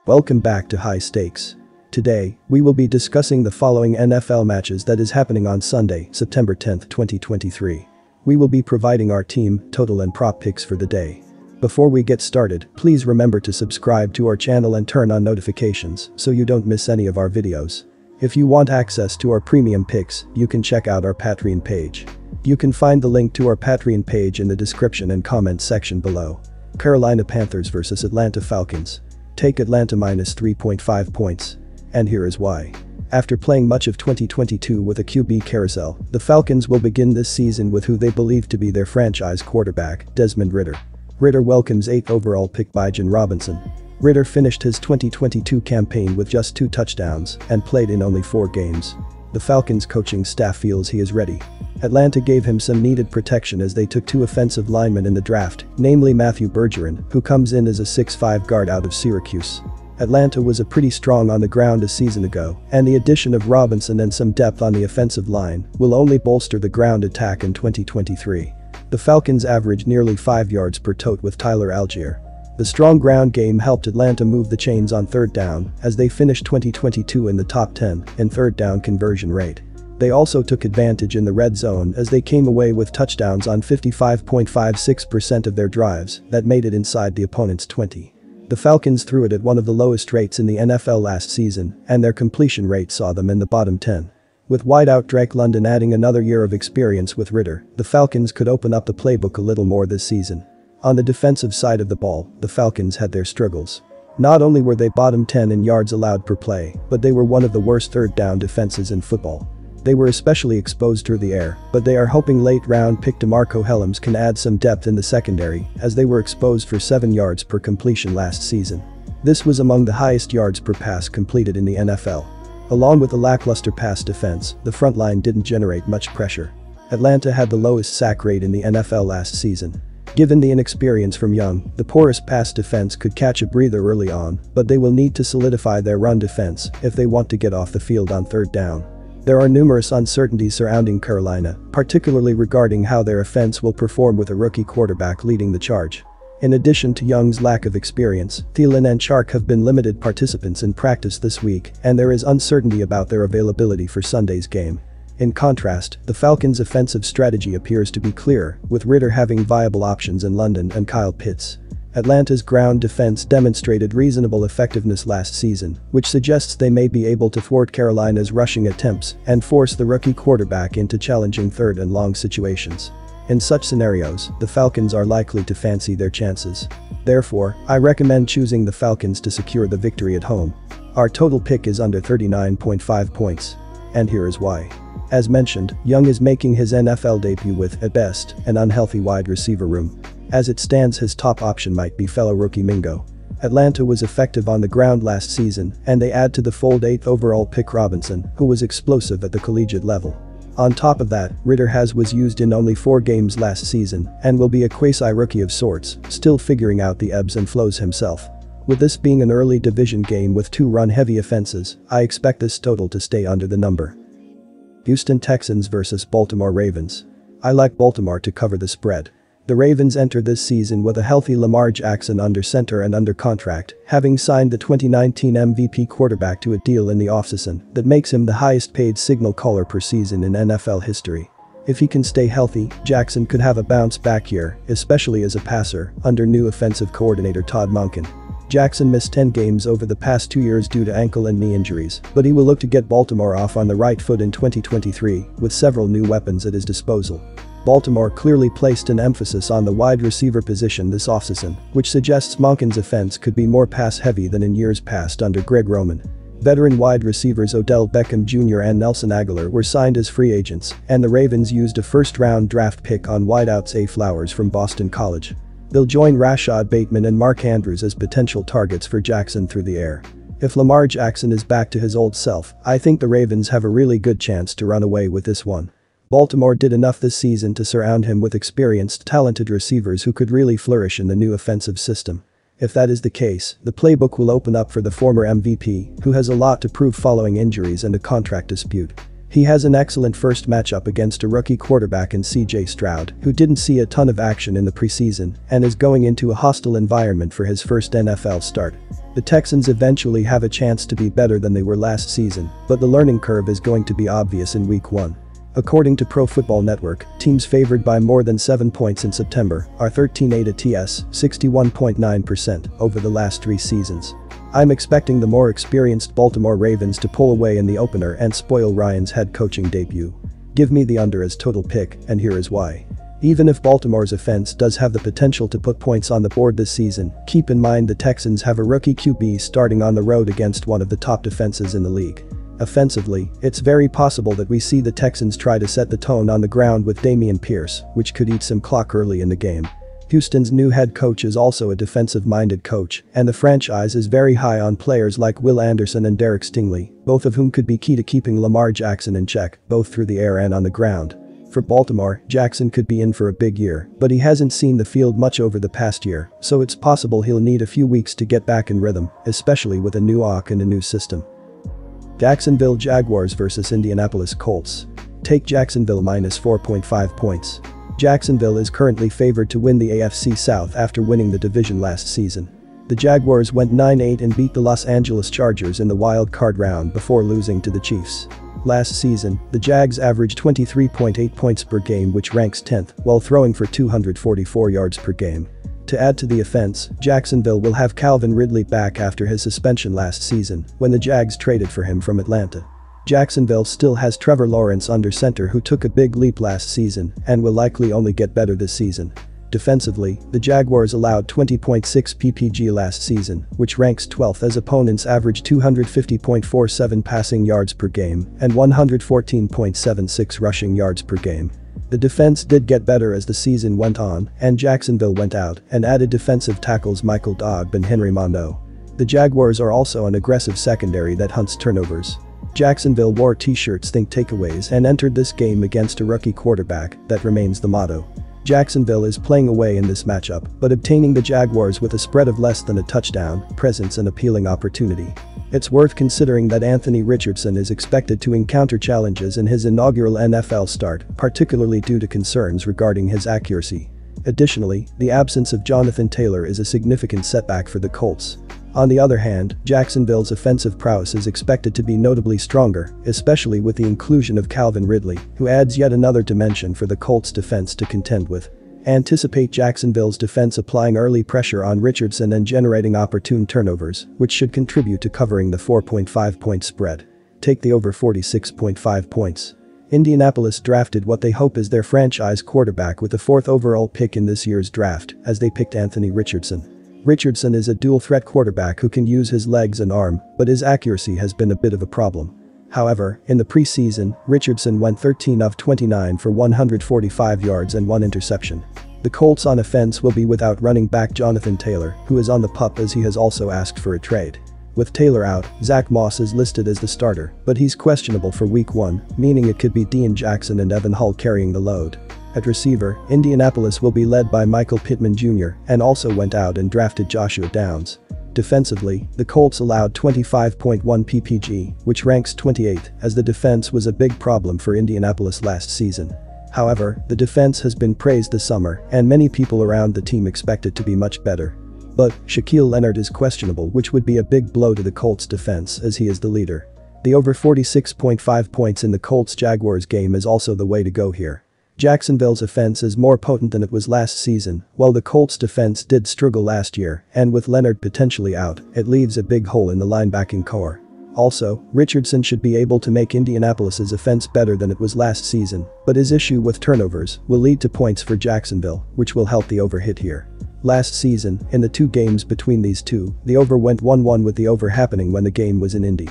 Welcome back to High Stakes. Today, we will be discussing the following NFL matches that is happening on Sunday, September 10, 2023. We will be providing our team, total and prop picks for the day. Before we get started, please remember to subscribe to our channel and turn on notifications so you don't miss any of our videos. If you want access to our premium picks, you can check out our Patreon page. You can find the link to our Patreon page in the description and comments section below. Carolina Panthers vs Atlanta Falcons. Take Atlanta minus 3.5 points. And here is why. After playing much of 2022 with a QB carousel, the Falcons will begin this season with who they believe to be their franchise quarterback, Desmond Ridder. Ridder welcomes 8th overall pick Bijan Robinson. Ridder finished his 2022 campaign with just 2 touchdowns and played in only 4 games. The Falcons coaching staff feels he is ready. Atlanta gave him some needed protection as they took 2 offensive linemen in the draft, namely Matthew Bergeron, who comes in as a 6'5" guard out of Syracuse. Atlanta was a pretty strong on the ground a season ago, and the addition of Robinson and some depth on the offensive line will only bolster the ground attack in 2023. The Falcons averaged nearly 5 yards per tote with Tyler Algier. The strong ground game helped Atlanta move the chains on third down as they finished 2022 in the top 10 in third down conversion rate. They also took advantage in the red zone as they came away with touchdowns on 55.56% of their drives that made it inside the opponent's 20. The Falcons threw it at one of the lowest rates in the NFL last season, and their completion rate saw them in the bottom 10. With wideout Drake London adding another year of experience with Ridder, the Falcons could open up the playbook a little more this season. On the defensive side of the ball, the Falcons had their struggles. Not only were they bottom 10 in yards allowed per play, but they were one of the worst third down defenses in football. They were especially exposed through the air, but they are hoping late-round pick DeMarco Hellams can add some depth in the secondary as they were exposed for 7 yards per completion last season. This was among the highest yards per pass completed in the NFL. Along with the lackluster pass defense, the front line didn't generate much pressure. Atlanta had the lowest sack rate in the NFL last season. Given the inexperience from Young, the porous pass defense could catch a breather early on, but they will need to solidify their run defense if they want to get off the field on third down. There are numerous uncertainties surrounding Carolina, particularly regarding how their offense will perform with a rookie quarterback leading the charge. In addition to Young's lack of experience, Thielen and Chark have been limited participants in practice this week, and there is uncertainty about their availability for Sunday's game. In contrast, the Falcons' offensive strategy appears to be clear, with Ridder having viable options in London and Kyle Pitts. Atlanta's ground defense demonstrated reasonable effectiveness last season, which suggests they may be able to thwart Carolina's rushing attempts and force the rookie quarterback into challenging third and long situations. In such scenarios, the Falcons are likely to fancy their chances. Therefore, I recommend choosing the Falcons to secure the victory at home. Our total pick is under 39.5 points. And here is why. As mentioned, Young is making his NFL debut with, at best, an unhealthy wide receiver room. As it stands, his top option might be fellow rookie Mingo. Atlanta was effective on the ground last season, and they add to the fold 8th overall pick Robinson, who was explosive at the collegiate level. On top of that, Ridder was used in only 4 games last season and will be a quasi-rookie of sorts, still figuring out the ebbs and flows himself. With this being an early division game with 2 run-heavy offenses, I expect this total to stay under the number. Houston Texans vs Baltimore Ravens. I like Baltimore to cover the spread. The Ravens enter this season with a healthy Lamar Jackson under center and under contract, having signed the 2019 MVP quarterback to a deal in the offseason that makes him the highest paid signal caller per season in NFL history. If he can stay healthy, Jackson could have a bounce-back year, especially as a passer, under new offensive coordinator Todd Monken. Jackson missed 10 games over the past 2 years due to ankle and knee injuries, but he will look to get Baltimore off on the right foot in 2023 with several new weapons at his disposal. Baltimore clearly placed an emphasis on the wide receiver position this offseason, which suggests Monken's offense could be more pass-heavy than in years past under Greg Roman. Veteran wide receivers Odell Beckham Jr. and Nelson Aguilar were signed as free agents, and the Ravens used a first-round draft pick on wideouts A. Flowers from Boston College. They'll join Rashad Bateman and Mark Andrews as potential targets for Jackson through the air. If Lamar Jackson is back to his old self, I think the Ravens have a really good chance to run away with this one. Baltimore did enough this season to surround him with experienced, talented receivers who could really flourish in the new offensive system. If that is the case, the playbook will open up for the former MVP, who has a lot to prove following injuries and a contract dispute. He has an excellent first matchup against a rookie quarterback in CJ Stroud, who didn't see a ton of action in the preseason and is going into a hostile environment for his first NFL start. The Texans eventually have a chance to be better than they were last season, but the learning curve is going to be obvious in week 1. According to Pro Football Network, teams favored by more than 7 points in September are 13-8 ATS, 61.9% over the last 3 seasons. I'm expecting the more experienced Baltimore Ravens to pull away in the opener and spoil Ryan's head coaching debut. Give me the under as total pick, and here is why. Even if Baltimore's offense does have the potential to put points on the board this season, keep in mind the Texans have a rookie QB starting on the road against one of the top defenses in the league. Offensively, it's very possible that we see the Texans try to set the tone on the ground with Dameon Pierce, which could eat some clock early in the game. Houston's new head coach is also a defensive-minded coach, and the franchise is very high on players like Will Anderson and Derek Stingley, both of whom could be key to keeping Lamar Jackson in check, both through the air and on the ground. For Baltimore, Jackson could be in for a big year, but he hasn't seen the field much over the past year, so it's possible he'll need a few weeks to get back in rhythm, especially with a new OC and a new system. Jacksonville Jaguars vs Indianapolis Colts. Take Jacksonville minus 4.5 points. Jacksonville is currently favored to win the AFC South after winning the division last season. The Jaguars went 9-8 and beat the Los Angeles Chargers in the wild card round before losing to the Chiefs. Last season, the Jags averaged 23.8 points per game, which ranks 10th, while throwing for 244 yards per game. To add to the offense, Jacksonville will have Calvin Ridley back after his suspension last season, when the Jags traded for him from Atlanta. Jacksonville still has Trevor Lawrence under center, who took a big leap last season and will likely only get better this season. Defensively, the Jaguars allowed 20.6 PPG last season, which ranks 12th as opponents average 250.47 passing yards per game and 114.76 rushing yards per game. The defense did get better as the season went on, and Jacksonville went out and added defensive tackles Michael Dobb and Henry Mondeau. The Jaguars are also an aggressive secondary that hunts turnovers. Jacksonville wore t-shirts "Think Takeaways" and entered this game against a rookie quarterback. That remains the motto. Jacksonville is playing away in this matchup, but obtaining the Jaguars with a spread of less than a touchdown presents an appealing opportunity. It's worth considering that Anthony Richardson is expected to encounter challenges in his inaugural NFL start, particularly due to concerns regarding his accuracy. Additionally, the absence of Jonathan Taylor is a significant setback for the Colts. On the other hand, Jacksonville's offensive prowess is expected to be notably stronger, especially with the inclusion of Calvin Ridley, who adds yet another dimension for the Colts' defense to contend with. Anticipate Jacksonville's defense applying early pressure on Richardson and generating opportune turnovers, which should contribute to covering the 4.5-point spread. Take the over 46.5 points. Indianapolis drafted what they hope is their franchise quarterback with the 4th overall pick in this year's draft, as they picked Anthony Richardson. Richardson is a dual-threat quarterback who can use his legs and arm, but his accuracy has been a bit of a problem. However, in the preseason, Richardson went 13 of 29 for 145 yards and 1 interception. The Colts on offense will be without running back Jonathan Taylor, who is on the pup as he has also asked for a trade. With Taylor out, Zach Moss is listed as the starter, but he's questionable for week 1, meaning it could be Dean Jackson and Evan Hull carrying the load. At receiver, Indianapolis will be led by Michael Pittman Jr. and also went out and drafted Joshua Downs. Defensively, the Colts allowed 25.1 PPG, which ranks 28th, as the defense was a big problem for Indianapolis last season. However, the defense has been praised this summer, and many people around the team expect it to be much better. But Shaquille Leonard is questionable, which would be a big blow to the Colts defense as he is the leader. The over 46.5 points in the Colts-Jaguars game is also the way to go here. Jacksonville's offense is more potent than it was last season, while the Colts defense did struggle last year, and with Leonard potentially out, it leaves a big hole in the linebacking core. Also, Richardson should be able to make Indianapolis's offense better than it was last season, but his issue with turnovers will lead to points for Jacksonville, which will help the over hit here. Last season, in the 2 games between these two, the over went 1-1 with the over happening when the game was in Indy.